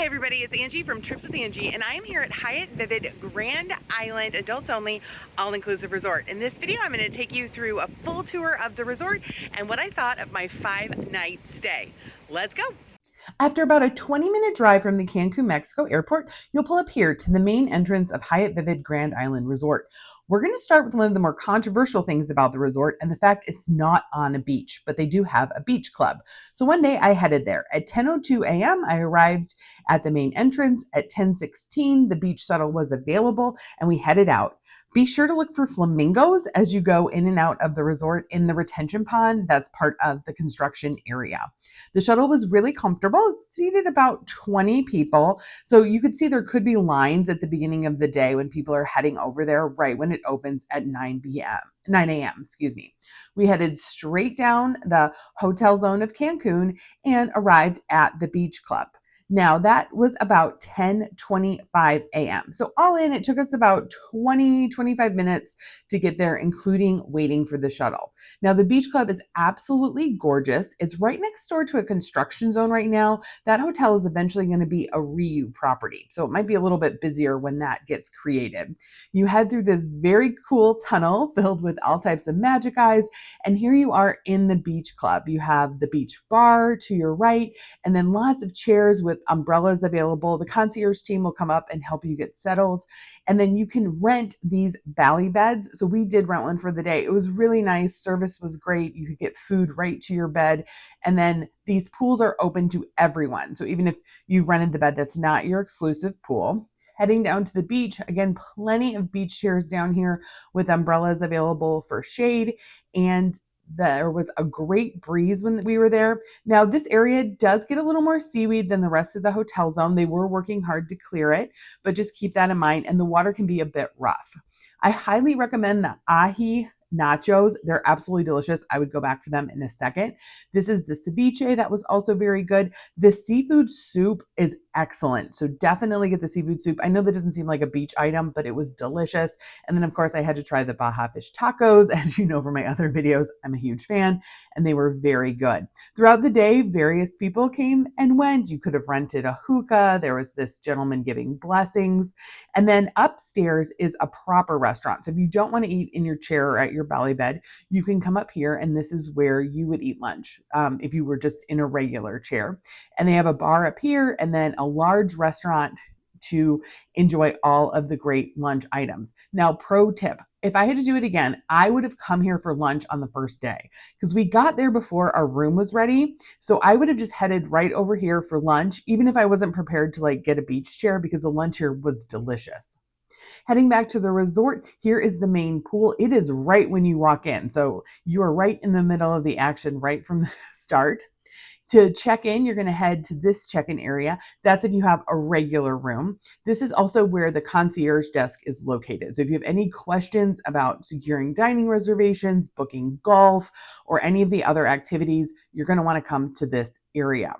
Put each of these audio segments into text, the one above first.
Hey everybody, it's Angie from Trips with Angie, and I am here at Hyatt Vivid Grand Island, adults only, all-inclusive resort. In this video, I'm going to take you through a full tour of the resort and what I thought of my 5-night stay. Let's go. After about a 20-minute drive from the Cancun, Mexico airport, you'll pull up here to the main entrance of Hyatt Vivid Grand Island Resort. We're going to start with one of the more controversial things about the resort and the fact it's not on a beach, but they do have a beach club. So one day I headed there. At 10:02 a.m., I arrived at the main entrance. At 10:16, the beach shuttle was available and we headed out. Be sure to look for flamingos as you go in and out of the resort in the retention pond that's part of the construction area. The shuttle was really comfortable. It seated about 20 people. So you could see there could be lines at the beginning of the day when people are heading over there right when it opens at 9 a.m., excuse me. We headed straight down the hotel zone of Cancun and arrived at the beach club. Now that was about 10:25 a.m. So all in, it took us about 25 minutes to get there, including waiting for the shuttle. Now the beach club is absolutely gorgeous. It's right next door to a construction zone right now. That hotel is eventually going to be a REU property. So it might be a little bit busier when that gets created. You head through this very cool tunnel filled with all types of magic eyes. And here you are in the beach club. You have the beach bar to your right, and then lots of chairs with umbrellas available. The concierge team will come up and help you get settled. And then you can rent these Bali beds. So we did rent one for the day. It was really nice. Service was great. You could get food right to your bed. And then these pools are open to everyone. So even if you've rented the bed that's not your exclusive pool, heading down to the beach, again, plenty of beach chairs down here with umbrellas available for shade. And there was a great breeze when we were there. Now, this area does get a little more seaweed than the rest of the hotel zone. They were working hard to clear it, but just keep that in mind. And the water can be a bit rough. I highly recommend the ahi nachos. They're absolutely delicious. I would go back for them in a second. This is the ceviche that was also very good. The seafood soup is excellent. So definitely get the seafood soup. I know that doesn't seem like a beach item, but it was delicious. And then of course I had to try the Baja fish tacos. As you know from my other videos, I'm a huge fan and they were very good. Throughout the day, various people came and went. You could have rented a hookah. There was this gentleman giving blessings. And then upstairs is a proper restaurant. So if you don't want to eat in your chair or at your belly bed, you can come up here and this is where you would eat lunch if you were just in a regular chair. And they have a bar up here and then a large restaurant to enjoy all of the great lunch items. Now, pro tip, if I had to do it again, I would have come here for lunch on the first day because we got there before our room was ready. So I would have just headed right over here for lunch, even if I wasn't prepared to get a beach chair because the lunch here was delicious. Heading back to the resort, here is the main pool. It is right when you walk in. So you are right in the middle of the action right from the start. To check in, you're going to head to this check-in area. That's if you have a regular room. This is also where the concierge desk is located. So if you have any questions about securing dining reservations, booking golf, or any of the other activities, you're going to want to come to this area.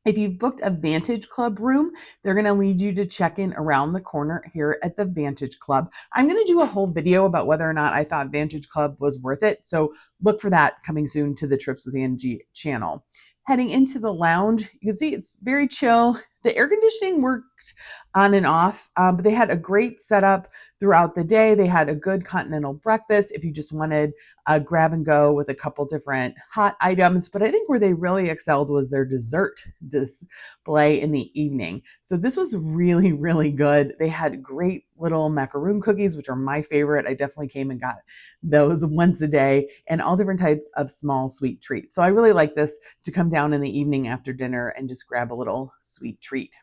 If you've booked a Vantage Club room, they're going to lead you to check in around the corner here at the Vantage Club. I'm going to do a whole video about whether or not I thought Vantage Club was worth it. So look for that coming soon to the Trips with Angie channel. Heading into the lounge, you can see it's very chill. The air conditioning worked on and off, but they had a great setup throughout the day. They had a good continental breakfast if you just wanted a grab and go with a couple different hot items. But I think where they really excelled was their dessert display in the evening. So this was really, really good. They had great little macaroon cookies, which are my favorite. I definitely came and got those once a day, and all different types of small sweet treats. So I really like this to come down in the evening after dinner and just grab a little sweet treat.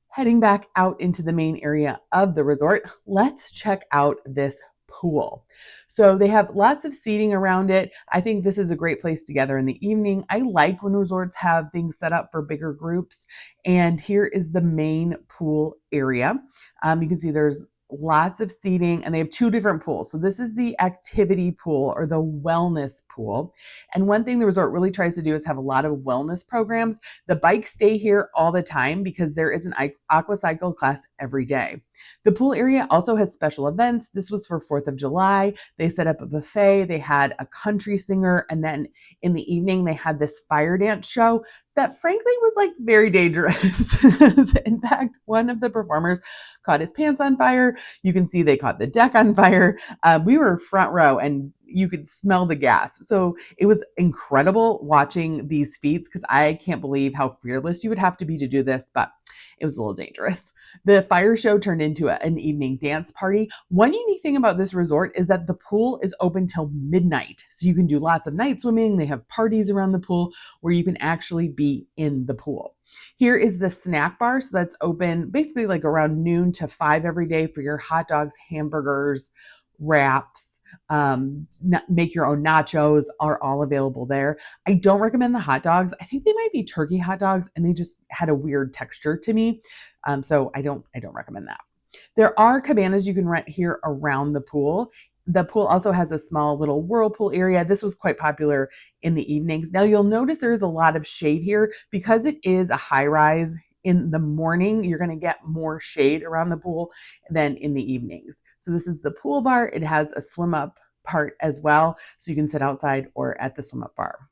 Heading back out into the main area of the resort, let's check out this pool. So they have lots of seating around it. I think this is a great place to gather in the evening. I like when resorts have things set up for bigger groups. And here is the main pool area. You can see there's lots of seating and they have two different pools. So this is the activity pool or the wellness pool. And one thing the resort really tries to do is have a lot of wellness programs. The bikes stay here all the time because there is an aqua cycle class every day. The pool area also has special events. This was for 4th of July. They set up a buffet. They had a country singer. And then in the evening, they had this fire dance show. that frankly was like very dangerous. In fact, one of the performers caught his pants on fire. You can see they caught the deck on fire. We were front row and you could smell the gas. So it was incredible watching these feats because I can't believe how fearless you would have to be to do this, but it was a little dangerous. The fire show turned into an evening dance party. One unique thing about this resort is that the pool is open till midnight. So you can do lots of night swimming. They have parties around the pool where you can actually be in the pool. Here is the snack bar. So that's open basically like around noon to 5 every day for your hot dogs, hamburgers, wraps, make your own nachos are all available there. I don't recommend the hot dogs. I think they might be turkey hot dogs and they just had a weird texture to me. So I don't recommend that. There are cabanas you can rent here around the pool. The pool also has a small little whirlpool area. This was quite popular in the evenings. Now you'll notice there's a lot of shade here because it is a high rise. In the morning, you're going to get more shade around the pool than in the evenings. So this is the pool bar. It has a swim up part as well. So you can sit outside or at the swim up bar.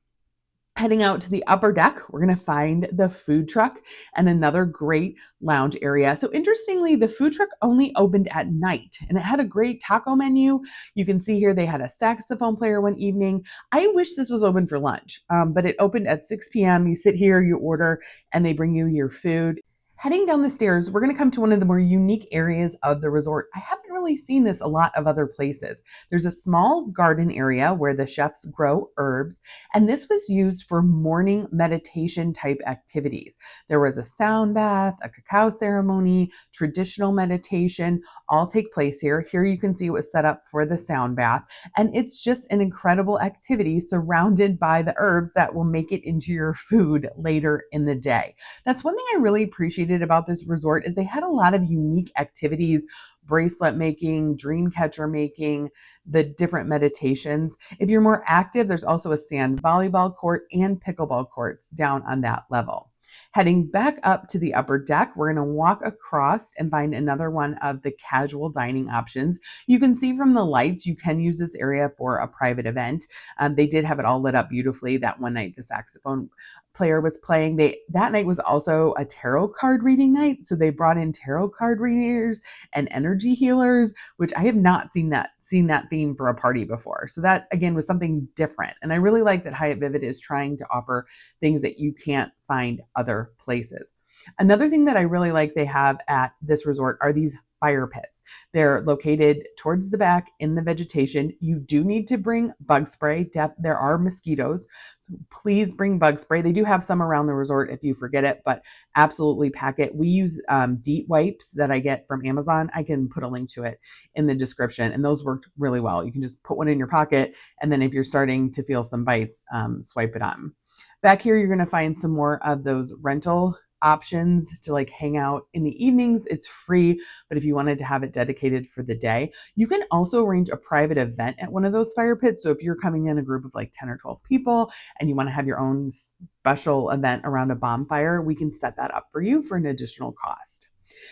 Heading out to the upper deck, we're going to find the food truck and another great lounge area. So interestingly, the food truck only opened at night and it had a great taco menu. You can see here they had a saxophone player one evening. I wish this was open for lunch, but it opened at 6 p.m. You sit here, you order, and they bring you your food. Heading down the stairs, we're going to come to one of the more unique areas of the resort. I haven't really seen this a lot of other places. There's a small garden area where the chefs grow herbs, and this was used for morning meditation type activities. There was a sound bath, a cacao ceremony, traditional meditation, all take place here. Here you can see it was set up for the sound bath, and it's just an incredible activity surrounded by the herbs that will make it into your food later in the day. That's one thing I really appreciated about this resort is they had a lot of unique activities, bracelet making, dream catcher making, the different meditations. If you're more active, there's also a sand volleyball court and pickleball courts down on that level. Heading back up to the upper deck, we're going to walk across and find another one of the casual dining options. You can see from the lights, you can use this area for a private event. They did have it all lit up beautifully. That one night, the saxophone player was playing. That night was also a tarot card reading night. So they brought in tarot card readers and energy healers, which I have not seen that theme for a party before. So that again was something different. And I really like that Hyatt Vivid is trying to offer things that you can't find other places. Another thing that I really like they have at this resort are these fire pits. They're located towards the back in the vegetation. You do need to bring bug spray. There are mosquitoes, so please bring bug spray. They do have some around the resort if you forget it, but absolutely pack it. We use DEET wipes that I get from Amazon. I can put a link to it in the description, and those worked really well. You can just put one in your pocket, and then if you're starting to feel some bites, swipe it on. Back here, you're going to find some more of those rental options to like hang out in the evenings. It's free, but if you wanted to have it dedicated for the day, you can also arrange a private event at one of those fire pits. So if you're coming in a group of like 10 or 12 people and you want to have your own special event around a bonfire, we can set that up for you for an additional cost.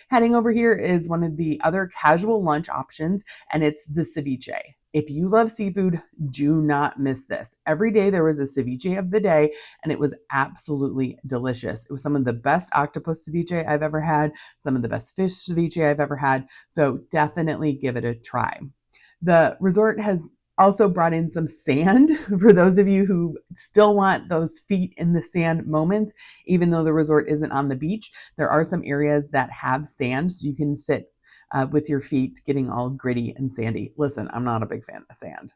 Heading over here is one of the other casual lunch options, and it's the ceviche. If you love seafood, do not miss this. Every day there was a ceviche of the day, and it was absolutely delicious. It was some of the best octopus ceviche I've ever had, some of the best fish ceviche I've ever had. So definitely give it a try. The resort has also brought in some sand for those of you who still want those feet in the sand moments. Even though the resort isn't on the beach, there are some areas that have sand, so you can sit with your feet getting all gritty and sandy. Listen, I'm not a big fan of sand.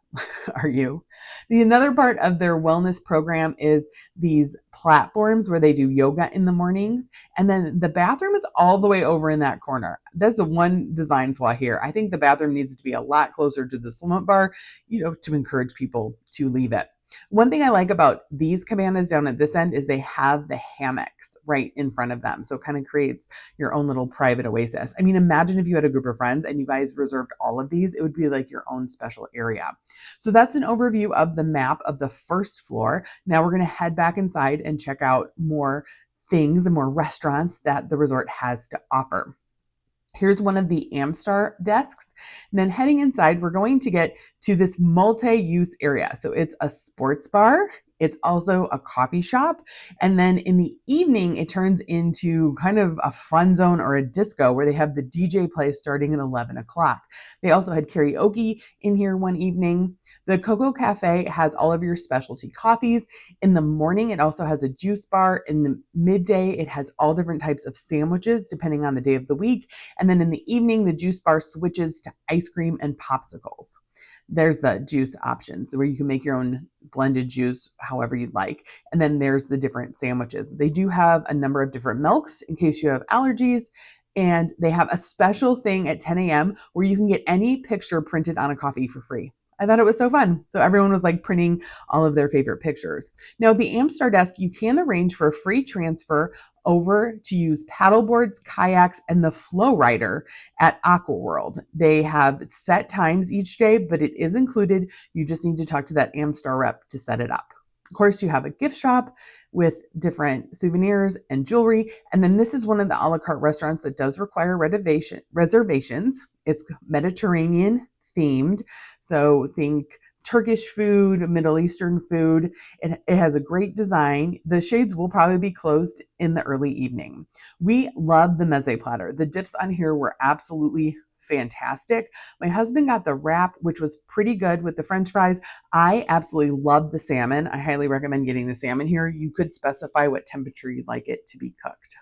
Are you? Another part of their wellness program is these platforms where they do yoga in the mornings. And then the bathroom is all the way over in that corner. That's the one design flaw here. I think the bathroom needs to be a lot closer to the swim up bar, to encourage people to leave it. One thing I like about these cabanas down at this end is they have the hammocks right in front of them. So it kind of creates your own little private oasis. I mean, imagine if you had a group of friends and you guys reserved all of these, it would be like your own special area. So that's an overview of the map of the first floor. Now we're going to head back inside and check out more things and more restaurants that the resort has to offer. Here's one of the Amstar desks. And then heading inside, we're going to get to this multi-use area. So it's a sports bar, It's also a coffee shop. And then in the evening, it turns into kind of a fun zone or a disco where they have the DJ play starting at 11 o'clock. They also had karaoke in here one evening. The Coco Cafe has all of your specialty coffees. In the morning, it also has a juice bar. In the midday, it has all different types of sandwiches depending on the day of the week. And then in the evening, the juice bar switches to ice cream and popsicles. There's the juice options where you can make your own blended juice however you'd like. And then there's the different sandwiches. They do have a number of different milks in case you have allergies. And they have a special thing at 10 a.m. where you can get any picture printed on a coffee for free. I thought it was so fun. So everyone was like printing all of their favorite pictures. Now at the Amstar desk, you can arrange for a free transfer over to use paddle boards, kayaks, and the flow rider at Aqua World. They have set times each day, but it is included. You just need to talk to that Amstar rep to set it up. Of course, you have a gift shop with different souvenirs and jewelry. And then this is one of the a la carte restaurants that does require reservations. It's Mediterranean themed. So think Turkish food, Middle Eastern food. It has a great design. The shades will probably be closed in the early evening. We love the meze platter. The dips on here were absolutely fantastic. My husband got the wrap, which was pretty good with the French fries. I absolutely love the salmon. I highly recommend getting the salmon here. You could specify what temperature you'd like it to be cooked.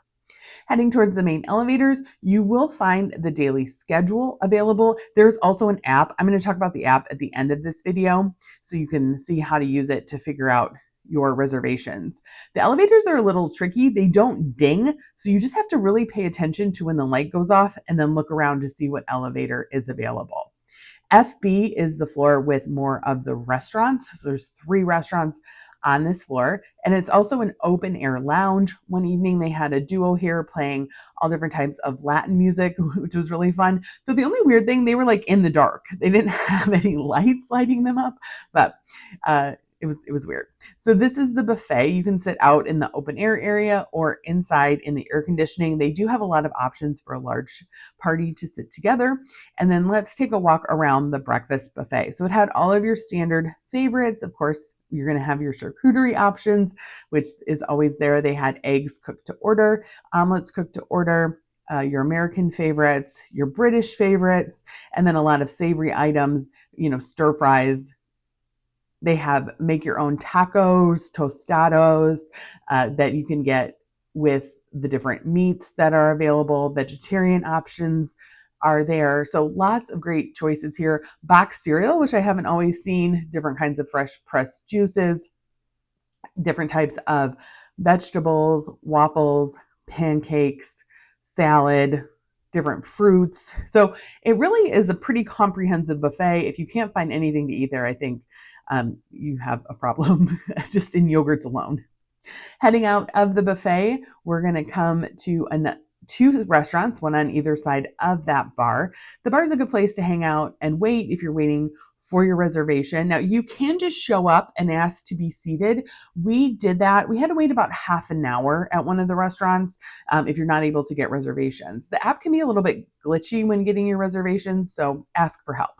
Heading towards the main elevators, you will find the daily schedule available. There's also an app. I'm going to talk about the app at the end of this video so you can see how to use it to figure out your reservations. The elevators are a little tricky. They don't ding, so you just have to really pay attention to when the light goes off and then look around to see what elevator is available. FB is the floor with more of the restaurants. So there's 3 restaurants on this floor, and it's also an open air lounge. One evening they had a duo here playing all different types of Latin music, which was really fun. So the only weird thing, they were like in the dark. They didn't have any lights lighting them up, but it was weird. So this is the buffet. You can sit out in the open air area or inside in the air conditioning. They do have a lot of options for a large party to sit together. And then let's take a walk around the breakfast buffet. So it had all of your standard favorites. Of course, you're going to have your charcuterie options, which is always there. They had eggs cooked to order, omelets cooked to order, your American favorites, your British favorites, and then a lot of savory items, stir fries. They have make your own tacos, tostados that you can get with the different meats that are available. Vegetarian options are there. So lots of great choices here. Box cereal, which I haven't always seen, different kinds of fresh pressed juices, different types of vegetables, waffles, pancakes, salad, different fruits. So it really is a pretty comprehensive buffet. If you can't find anything to eat there, I think you have a problem just in yogurts alone. Heading out of the buffet, we're going to come to 2 restaurants, one on either side of that bar. The bar is a good place to hang out and wait if you're waiting for your reservation. Now, you can just show up and ask to be seated. We did that. We had to wait about half an hour at one of the restaurants if you're not able to get reservations. The app can be a little bit glitchy when getting your reservations, so ask for help.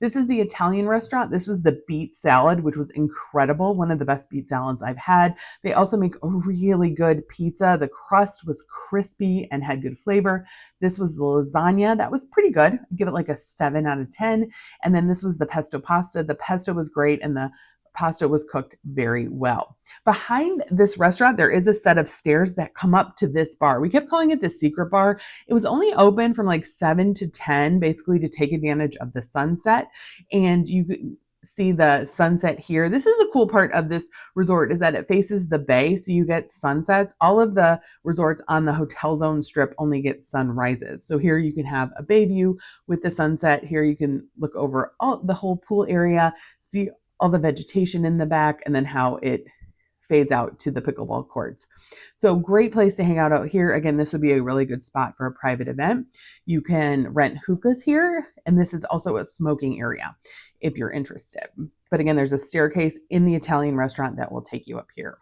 This is the Italian restaurant. This was the beet salad, which was incredible. One of the best beet salads I've had. They also make a really good pizza. The crust was crispy and had good flavor. This was the lasagna. That was pretty good. I'd give it like a 7 out of 10. And then this was the pesto pasta. The pesto was great and the pasta was cooked very well. Behind this restaurant, there is a set of stairs that come up to this bar. We kept calling it the secret bar. It was only open from like 7 to 10, basically to take advantage of the sunset. And you could see the sunset here. This is a cool part of this resort is that it faces the bay, so you get sunsets. All of the resorts on the hotel zone strip only get sunrises. So here you can have a bay view with the sunset. Here you can look over the whole pool area, see all the vegetation in the back, and then how it fades out to the pickleball courts. So great place to hang out here. Again, this would be a really good spot for a private event. You can rent hookahs here, and this is also a smoking area if you're interested. But again, there's a staircase in the Italian restaurant that will take you up here.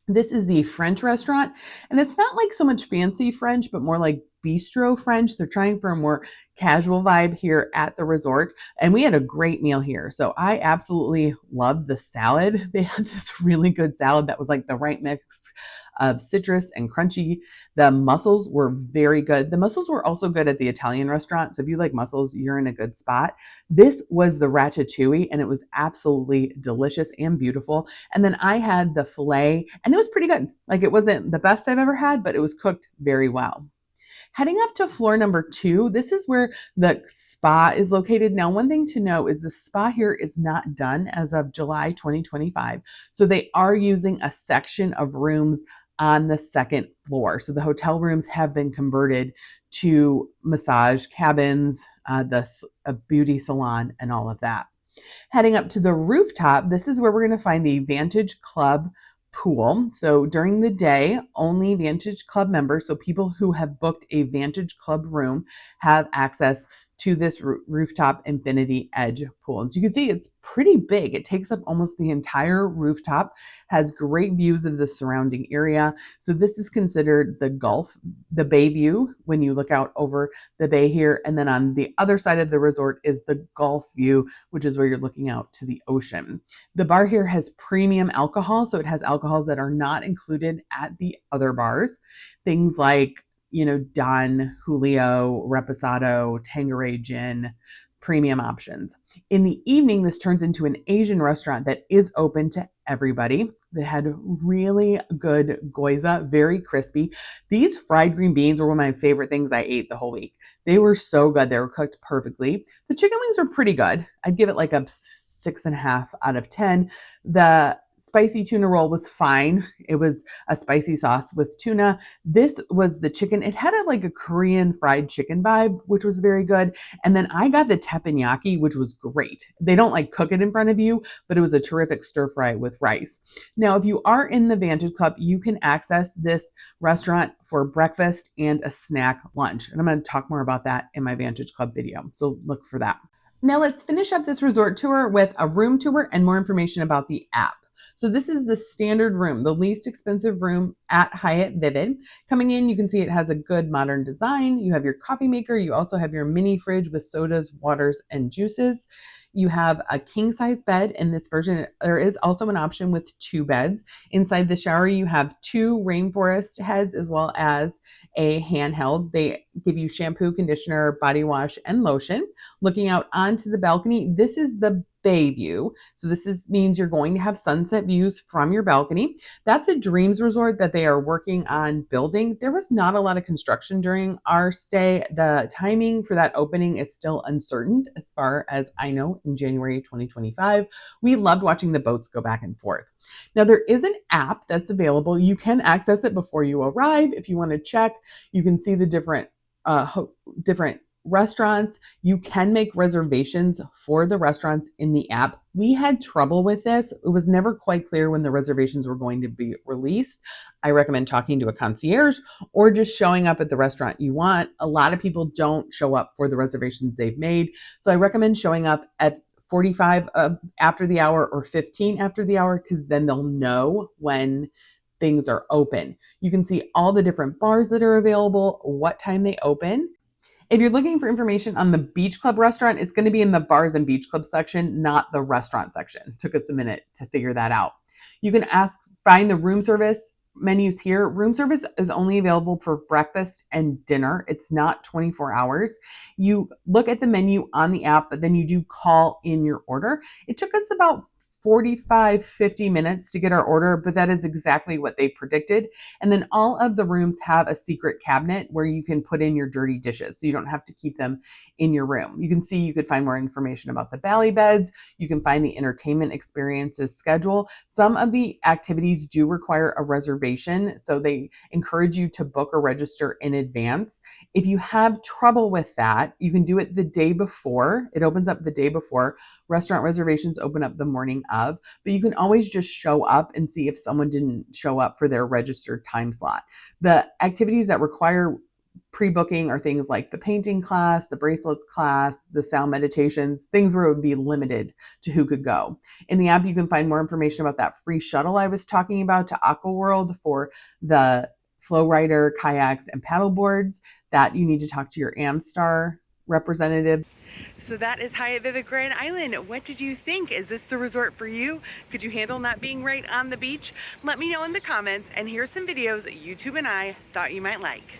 This is the French restaurant, and it's not like so much fancy French, but more like bistro French. They're trying for a more casual vibe here at the resort. And we had a great meal here. So I absolutely loved the salad. They had this really good salad that was like the right mix of citrus and crunchy. The mussels were very good. The mussels were also good at the Italian restaurant. So if you like mussels, you're in a good spot. This was the ratatouille, and it was absolutely delicious and beautiful. And then I had the filet, and it was pretty good. Like, it wasn't the best I've ever had, but it was cooked very well. Heading up to floor number 2, this is where the spa is located. Now, one thing to know is the spa here is not done as of July 2025. So they are using a section of rooms on the second floor. So the hotel rooms have been converted to massage cabins, a beauty salon, and all of that. Heading up to the rooftop, this is where we're going to find the Vantage Club pool. So during the day, only Vantage Club members, so people who have booked a Vantage Club room, have access to this rooftop infinity edge pool. And so you can see it's pretty big. It takes up almost the entire rooftop, has great views of the surrounding area. So this is considered the bay view when you look out over the bay here. And then on the other side of the resort is the Gulf view, which is where you're looking out to the ocean. The bar here has premium alcohol, so it has alcohols that are not included at the other bars. Things like, Don Julio, Reposado, Tanqueray Gin, premium options. In the evening, this turns into an Asian restaurant that is open to everybody. They had really good gyoza, very crispy. These fried green beans were one of my favorite things I ate the whole week. They were so good. They were cooked perfectly. The chicken wings were pretty good. I'd give it like a 6.5 out of 10. The spicy tuna roll was fine. It was a spicy sauce with tuna. This was the chicken. It had a Korean fried chicken vibe, which was very good. And then I got the teppanyaki, which was great. They don't cook it in front of you, but it was a terrific stir fry with rice. Now, if you are in the Vantage Club, you can access this restaurant for breakfast and a snack lunch. And I'm going to talk more about that in my Vantage Club video. So look for that. Now let's finish up this resort tour with a room tour and more information about the app. So this is the standard room, the least expensive room at Hyatt Vivid. Coming in, you can see it has a good modern design. You have your coffee maker. You also have your mini fridge with sodas, waters, and juices. You have a king size bed in this version. There is also an option with 2 beds. Inside the shower, you have 2 rainforest heads as well as a handheld. They give you shampoo, conditioner, body wash, and lotion. Looking out onto the balcony, this is the bay view. So means you're going to have sunset views from your balcony. That's a dreams resort that they are working on building. There was not a lot of construction during our stay. The timing for that opening is still uncertain as far as I know in January 2025. We loved watching the boats go back and forth. Now there is an app that's available. You can access it before you arrive. If you want to check, you can see the different restaurants. You can make reservations for the restaurants in the app. We had trouble with this. It was never quite clear when the reservations were going to be released. I recommend talking to a concierge or just showing up at the restaurant you want. A lot of people don't show up for the reservations they've made. So I recommend showing up at 45 after the hour or 15 after the hour, because then they'll know when things are open. You can see all the different bars that are available, what time they open. If you're looking for information on the beach club restaurant, it's going to be in the bars and beach club section, not the restaurant section. It took us a minute to figure that out. You can find the room service menus here. Room service is only available for breakfast and dinner. It's not 24 hours. You look at the menu on the app, but then you do call in your order. It took us about 50 minutes to get our order, but that is exactly what they predicted. And then all of the rooms have a secret cabinet where you can put in your dirty dishes, so you don't have to keep them in your room. You can see, you could find more information about the Bali beds. You can find the entertainment experiences schedule. Some of the activities do require a reservation, so they encourage you to book or register in advance. If you have trouble with that, you can do it the day before. It opens up the day before. Restaurant reservations open up the morning of, but you can always just show up and see if someone didn't show up for their registered time slot. The activities that require pre-booking are things like the painting class, the bracelets class, the sound meditations, things where it would be limited to who could go. In the app, you can find more information about that free shuttle I was talking about to Aqua World for the flow rider, kayaks, and paddle boards, that you need to talk to your Amstar representative. So that is Hyatt Vivid Grand Island. What did you think? Is this the resort for you? Could you handle not being right on the beach? Let me know in the comments, and here's some videos YouTube and I thought you might like.